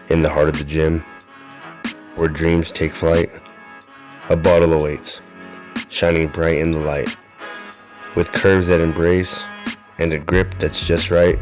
In the heart of the gym, where dreams take flight, a bottle awaits, shining bright in the light. With curves that embrace and a grip that's just right,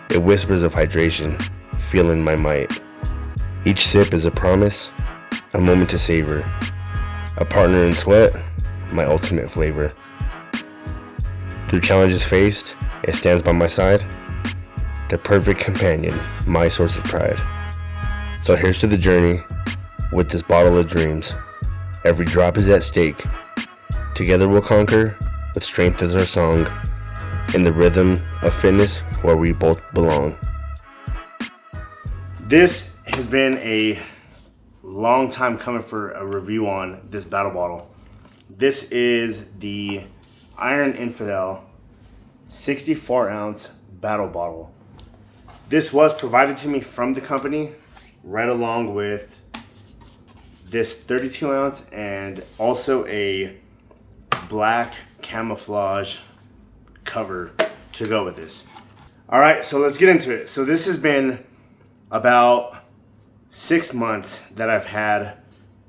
it whispers of hydration, feeling my might. Each sip is a promise, a moment to savor, a partner in sweat, my ultimate flavor. Through challenges faced, it stands by my side, the perfect companion, my source of pride. So here's to the journey with this bottle of dreams. Every drop is at stake. Together we'll conquer with strength as our song, in the rhythm of fitness where we both belong. This has been a long time coming for a review on this battle bottle. This is the Iron Infidel 64 ounce battle bottle. This was provided to me from the company right along with this 32 ounce and also a black camouflage cover to go with this. All right, so let's get into it. So this has been about 6 months that I've had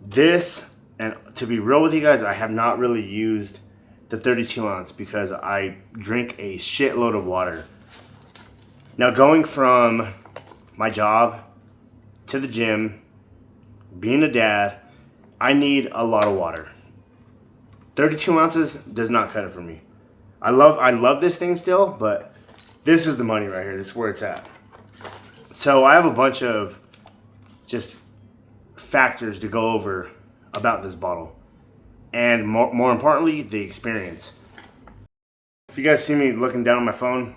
this, and to be real with you guys, I have not really used the 32 ounce because I drink a shitload of water. Now, going from my job to the gym, being a dad, I need a lot of water. 32 ounces does not cut it for me. I love this thing still, but this is the money right here. This is where it's at. So I have a bunch of just factors to go over about this bottle. And more importantly, the experience. If you guys see me looking down on my phone,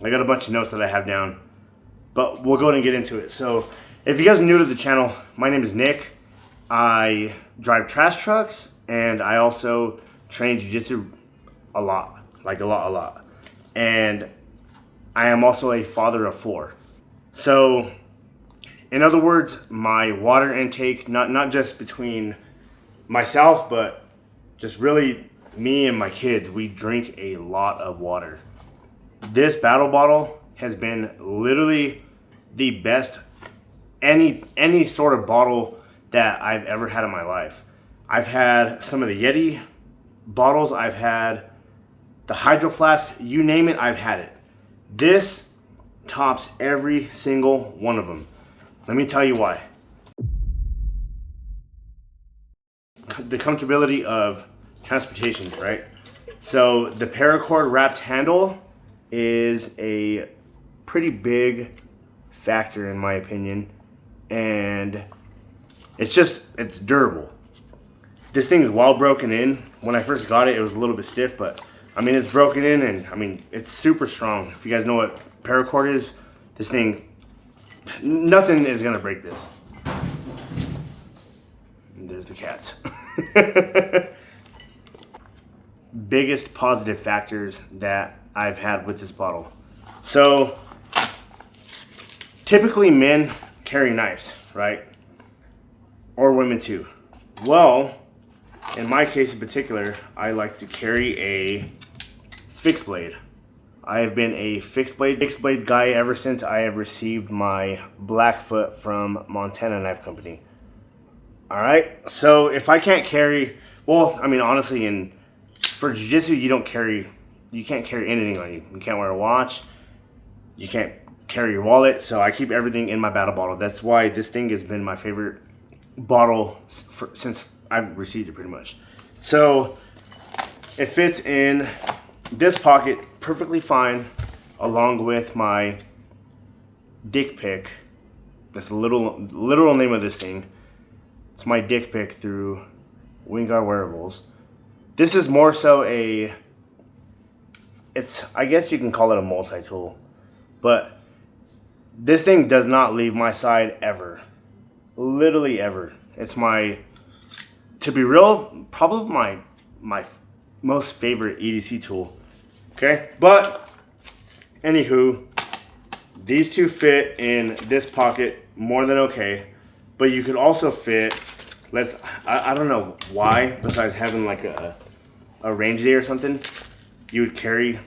I got a bunch of notes that I have down. But we'll go ahead and get into it. So if you guys are new to the channel, my name is Nick. I drive trash trucks and I also train jiu-jitsu a lot. And I am also a father of 4. So in other words, my water intake, not just between myself, but just really me and my kids, we drink a lot of water. This battle bottle has been literally the best any sort of bottle that I've ever had in my life. I've had some of the Yeti bottles, I've had the Hydro Flask, you name it, I've had it. This tops every single one of them. Let me tell you why. The comfortability of transportation, right? So the paracord wrapped handle is a pretty big factor in my opinion, and it's durable. This thing is well broken in. When I first got it, it was a little bit stiff, but I mean, it's broken in and I mean, it's super strong. If you guys know what paracord is, this thing, nothing is gonna break this. And there's the cats. Biggest positive factors that I've had with this bottle. So typically men carry knives, right? Or women too. Well, in my case in particular, I like to carry a fixed blade. I have been a fixed blade guy ever since I have received my Blackfoot from Montana Knife Company. All right, so if I can't carry, well, I mean honestly, for jiu-jitsu you can't carry anything on you. You can't wear a watch. You can't carry your wallet. So I keep everything in my battle bottle. That's why this thing has been my favorite bottle since I've received it pretty much. So it fits in this pocket perfectly fine, along with my dick pic. That's the literal name of this thing. It's my dick pic through Wingard Wearables. This is more so I guess you can call it a multi-tool, but this thing does not leave my side ever. Literally ever. It's to be real, probably my most favorite EDC tool. Okay, but anywho, these two fit in this pocket more than okay, but you could also fit, I don't know why, besides having like a range day or something, you would carry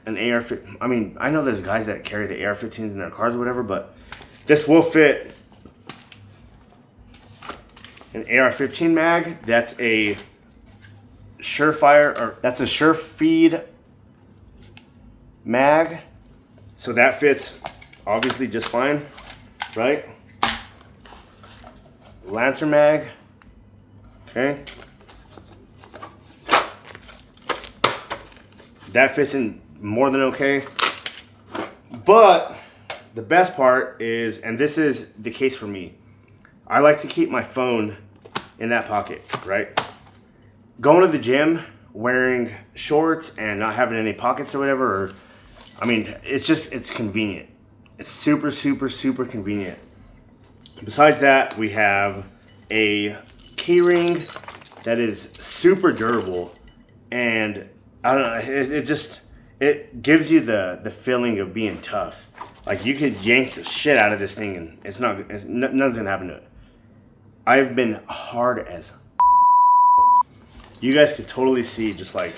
an AR-15. I mean, I know there's guys that carry the AR-15s in their cars or whatever, but This will fit an AR-15 mag. That's a Surefire, or that's a Surefeed mag. So that fits obviously just fine, right? Lancer mag. Okay. That fits in more than okay. But the best part is, and this is the case for me, I like to keep my phone in that pocket, right? Going to the gym wearing shorts and not having any pockets or whatever, or, I mean, it's convenient. It's super, super, super convenient. Besides that, we have a key ring that is super durable, and I don't know, it gives you the feeling of being tough. Like, you could yank the shit out of this thing and nothing's gonna happen to it. I've been hard as you guys could totally see just like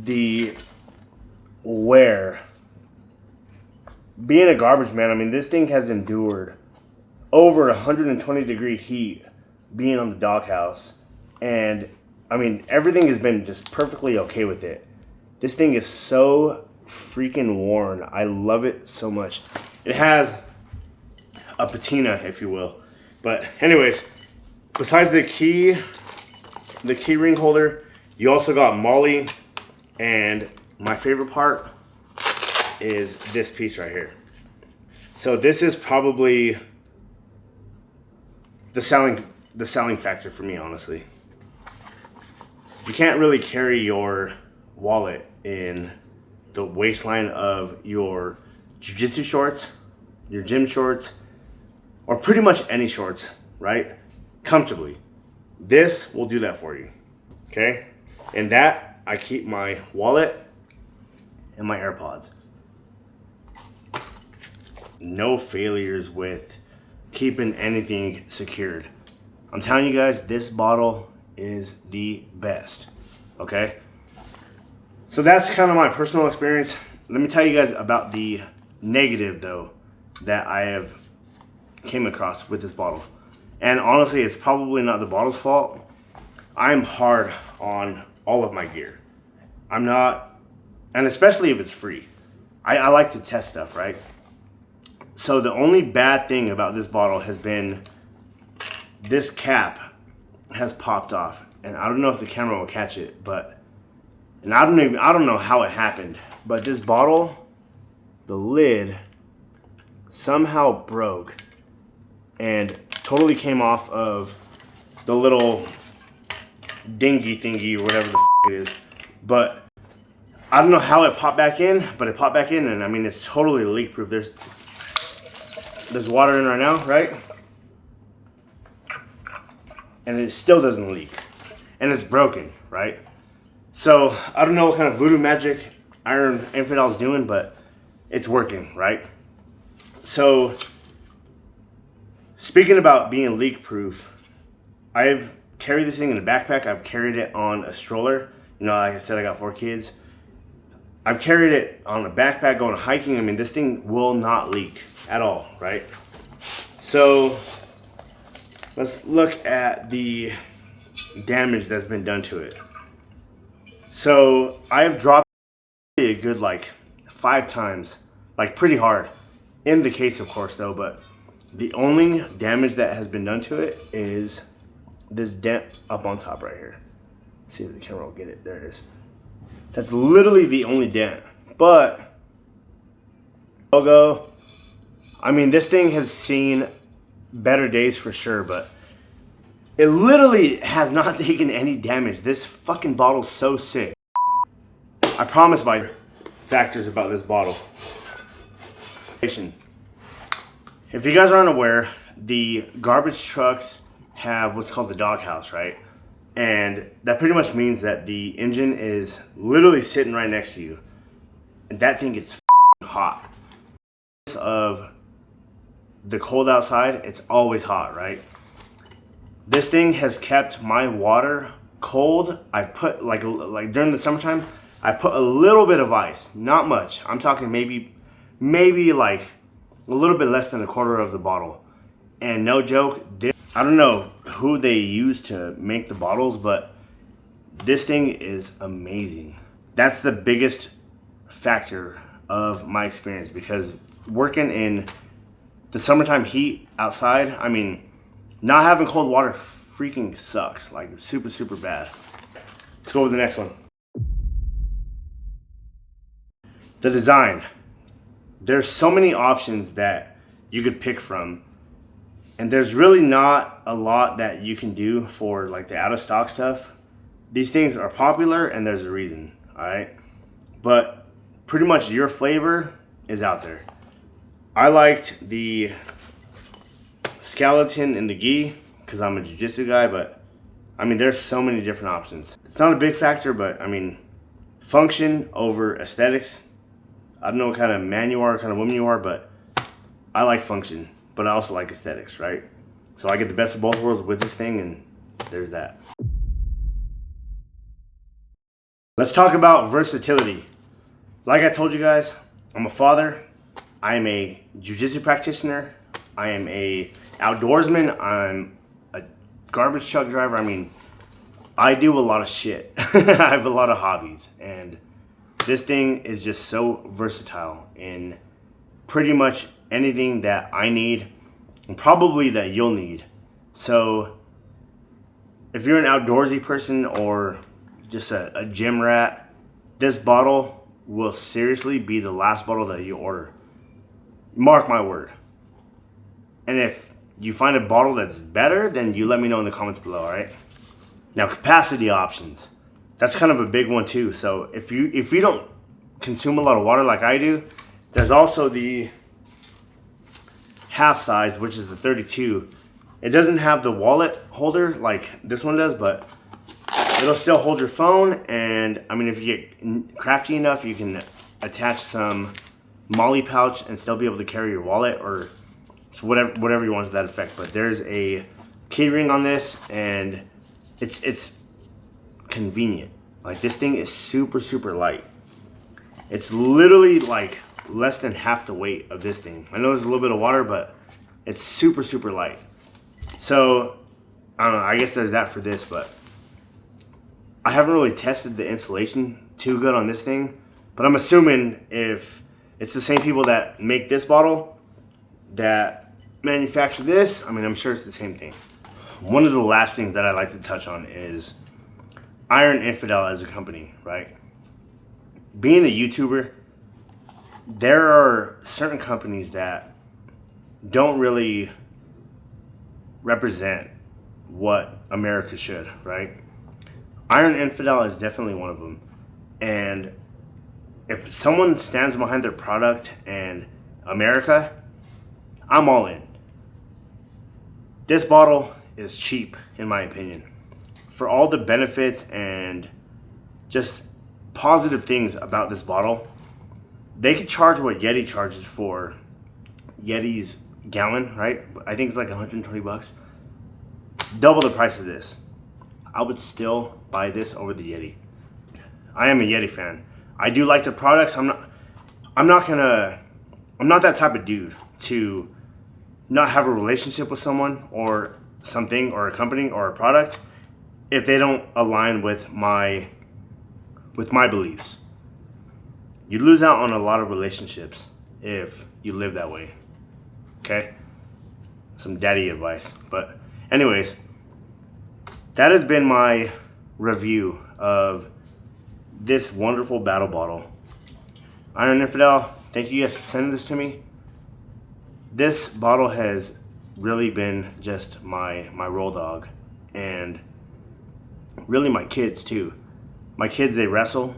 the wear. Being a garbage man, I mean, this thing has endured over 120-degree heat being on the doghouse. And, I mean, everything has been just perfectly okay with it. This thing is so freaking worn. I love it so much. It has a patina, if you will. But anyways, besides the key ring holder, you also got Molly, and my favorite part is this piece right here. So this is probably the selling factor for me, honestly. You can't really carry your wallet in the waistline of your jiu-jitsu shorts, your gym shorts, or pretty much any shorts, right? Comfortably. This will do that for you, okay? In that, I keep my wallet and my AirPods. No failures with keeping anything secured. I'm telling you guys, this bottle is the best, okay? So that's kind of my personal experience. Let me tell you guys about the negative, though, that I have came across with this bottle. And honestly, it's probably not the bottle's fault. I'm hard on all of my gear. I'm not, and especially if it's free. I like to test stuff, right? So the only bad thing about this bottle has been this cap has popped off. And I don't know if the camera will catch it, but, and I don't know how it happened, but this bottle, the lid somehow broke and totally came off of the little dinghy thingy or whatever the it is. But I don't know how it popped back in, but it popped back in, and I mean, it's totally leak proof. There's water in right now, right? And it still doesn't leak. And it's broken, right? So I don't know what kind of voodoo magic Iron Infidel's doing, but it's working, right? So speaking about being leak proof, I've carried this thing in a backpack. I've carried it on a stroller. You know, like I said, I got 4 kids. I've carried it on a backpack going hiking. I mean, this thing will not leak at all, right? So let's look at the damage that's been done to it. So I've dropped a good like 5 times, like pretty hard. In the case, of course, though, but the only damage that has been done to it is this dent up on top right here. See if the camera will get it. There it is. That's literally the only dent. But logo, I mean, this thing has seen better days for sure, but it literally has not taken any damage. This fucking bottle's so sick. I promise by factors about this bottle. If you guys aren't aware, the garbage trucks have what's called the doghouse, right? And that pretty much means that the engine is literally sitting right next to you. And that thing gets hot. Of the cold outside, it's always hot, right? This thing has kept my water cold. I put like during the summertime, I put a little bit of ice, not much. I'm talking maybe like a little bit less than a quarter of the bottle. And no joke, I don't know who they use to make the bottles, but this thing is amazing. That's the biggest factor of my experience, because working in the summertime heat outside, I mean, not having cold water freaking sucks, like super, super bad. Let's go with the next one. The design. There's so many options that you could pick from, and there's really not a lot that you can do for like the out of stock stuff. These things are popular and there's a reason, all right? But pretty much your flavor is out there. I liked the skeleton and the gi because I'm a jiu-jitsu guy, but I mean, there's so many different options. It's not a big factor, but I mean, function over aesthetics. I don't know what kind of man you are, what kind of woman you are, but I like function, but I also like aesthetics, right? So I get the best of both worlds with this thing, and there's that. Let's talk about versatility. Like I told you guys, I'm a father. I am a jiu-jitsu practitioner. I am a outdoorsman. I'm a garbage truck driver. I mean, I do a lot of shit. I have a lot of hobbies, and this thing is just so versatile in pretty much anything that I need and probably that you'll need. So if you're an outdoorsy person or just a gym rat, this bottle will seriously be the last bottle that you order. Mark my word. And if you find a bottle that's better, then you let me know in the comments below, all right? Now, capacity options. That's kind of a big one too. So if you don't consume a lot of water like I do, there's also the half size, which is the 32. It doesn't have the wallet holder like this one does, but it'll still hold your phone. And I mean, if you get crafty enough, you can attach some molly pouch and still be able to carry your wallet or whatever you want to that effect. But there's a key ring on this, and it's convenient. Like, this thing is super, super light. It's literally like less than half the weight of this thing. I know there's a little bit of water, but it's super, super light. So I don't know, I guess there's that for this, but I haven't really tested the insulation too good on this thing, but I'm assuming if it's the same people that make this bottle that manufacture this, I mean, I'm sure it's the same thing. One of the last things that I like to touch on is Iron Infidel as a company, right? Being a YouTuber, there are certain companies that don't really represent what America should, right? Iron Infidel is definitely one of them. And if someone stands behind their product and America, I'm all in. This bottle is cheap, in my opinion. For all the benefits and just positive things about this bottle, they could charge what Yeti charges for Yeti's gallon, right? I think it's like 120 bucks. It's double the price of this. I would still buy this over the Yeti. I am a Yeti fan. I do like their products. I'm not that type of dude to not have a relationship with someone or something or a company or a product if they don't align with my beliefs. You lose out on a lot of relationships if you live that way. Okay? Some daddy advice. But anyways, that has been my review of this wonderful battle bottle. Iron Infidel, thank you guys for sending this to me. This bottle has really been just my roll dog, and really my kids too. My kids, they wrestle,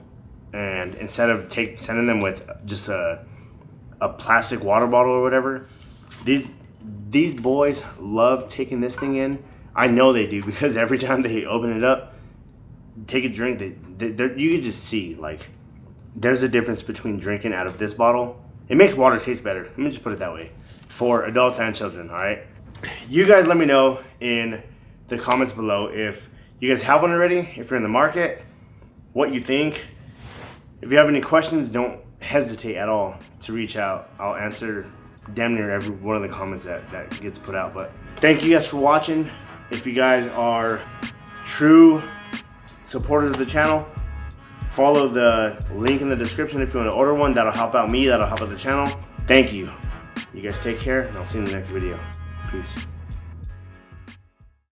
and instead of sending them with just a plastic water bottle or whatever, these boys love taking this thing in. I know they do, because every time they open it up, take a drink, you can just see, like, there's a difference between drinking out of this bottle. It makes water taste better. Let me just put it that way. For adults and children, all right? You guys let me know in the comments below if you guys have one already, if you're in the market, what you think. If you have any questions, don't hesitate at all to reach out. I'll answer damn near every one of the comments that gets put out. But thank you guys for watching. If you guys are true supporters of the channel, follow the link in the description if you want to order one. That'll help out me, that'll help out the channel. Thank you. You guys take care, and I'll see you in the next video. Peace.